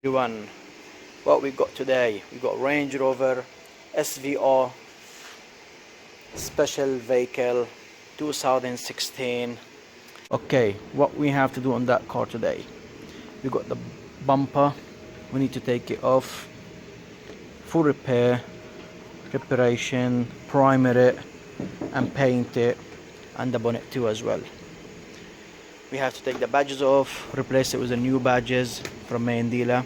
Everyone, what we got today, we got Range Rover SVR special vehicle 2016. Okay, what we have to do on that car today, we got the bumper, we need to take it off, full reparation, primer it and paint it, and the bonnet too as well. We have to take the badges off, replace it with the new badges from main dealer.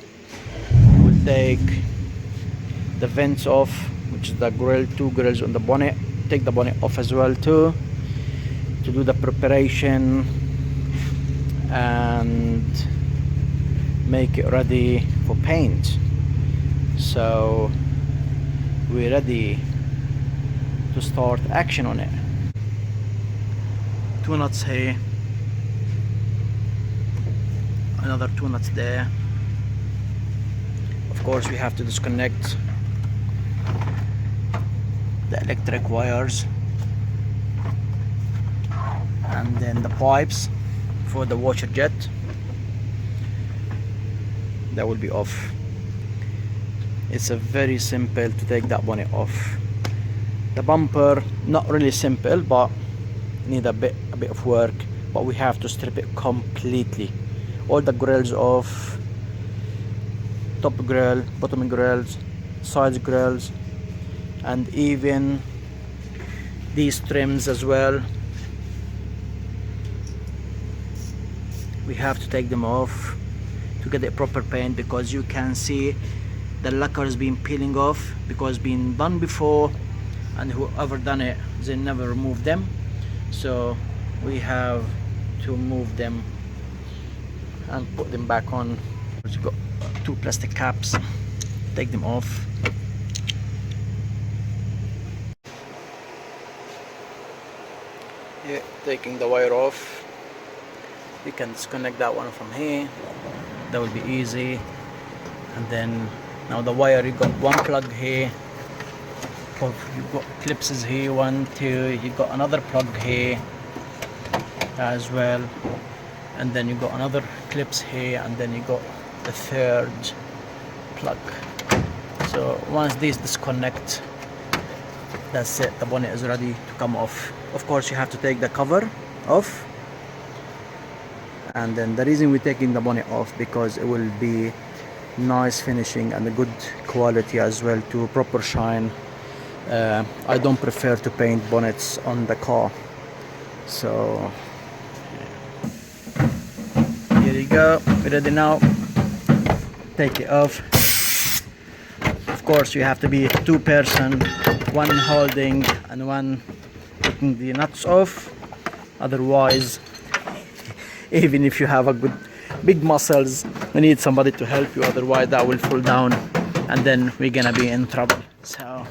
We'll take the vents off, which is the grill, two grills on the bonnet. Take the bonnet off as well too, to do the preparation and make it ready for paint. So we're ready to start action on it. Two nuts here, another two nuts there. Of course we have to disconnect the electric wires and then the pipes for the washer jet, that will be off. It's a very simple to take that bonnet off. The bumper, not really simple, but need a bit of work, but we have to strip it completely. All the grills off, top grill, bottom grills, side grills, and even these trims as well. We have to take them off to get it proper paint, because you can see the lacquer has been peeling off because been done before, and whoever done it, they never removed them. So we have to move them and put them back on. We've got two plastic caps, take them off. Yeah, taking the wire off. We can disconnect that one from here, that will be easy. And then now the wire, you got one plug here, you've got clips here, 1, 2, you got another plug here as well, and then you got another clips here, and then you got the third plug. So once these disconnect, that's it, the bonnet is ready to come off. Of course you have to take the cover off, and then the reason we're taking the bonnet off, because it will be nice finishing and a good quality as well, to proper shine. I don't prefer to paint bonnets on the car. So here you go, we're ready now. Take it off. Of course you have to be two person, one holding and one taking the nuts off, otherwise even if you have a good big muscles, you need somebody to help you, otherwise that will fall down and then we're gonna be in trouble. So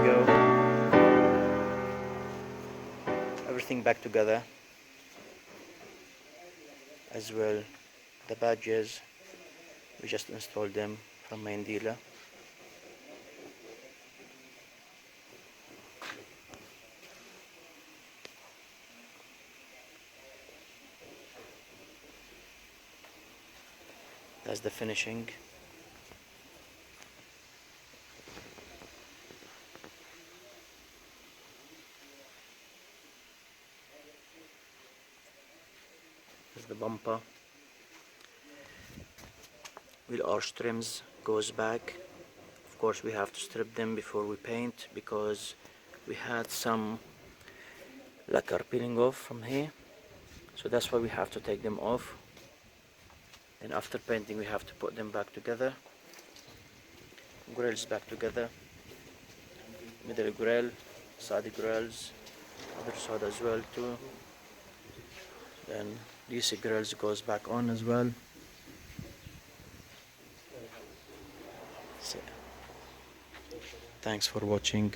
go. Everything back together as well. The badges, we just installed them from main dealer. That's the finishing. There's the bumper. Wheel arch trims goes back. Of course we have to strip them before we paint because we had some lacquer peeling off from here, so that's why we have to take them off. And after painting we have to put them back together. Grills back together, middle grill, side grills, other side as well too. Then these grills goes back on as well. So, thanks for watching.